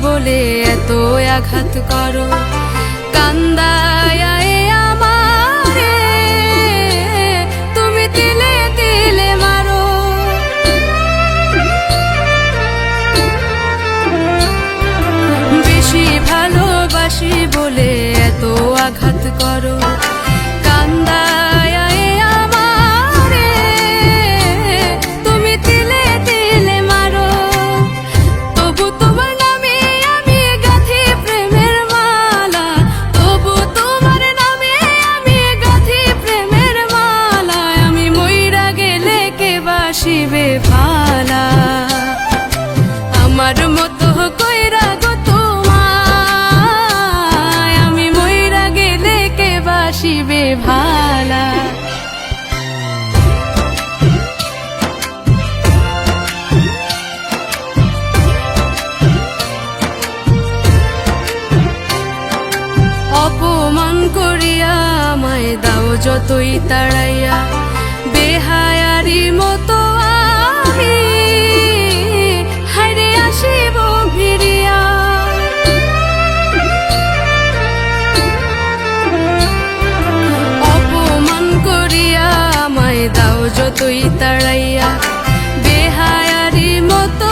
বলে এত আঘাত করো, কান্দায় আমারে তুমি তিলে তিলে মারো। বেশি ভালোবাসি বলে এত আঘাত করো, কান্দায় আমারে তুমি তিলে তিলে মারো। তবু তোমার নামে আমি গাঁথি প্রেমের মালা, তবু তোমার নামে আমি গাঁথি প্রেমের মালা। আমি মইরা গেলে কে বাসিবে ভালা, আমার মতো কইরা গো তোমায়। আমি মইরা গেলে কে বাসিবে ভালা। অপমান করিয়া আমায় দাও যতই তাড়াইয়া, বেহায়ারি মতো আমি হাইরে আসিব ফিরিয়া। অপমান করিয়া আমায় দাও যতই তাড়াইয়া, বেহায়ারি মতো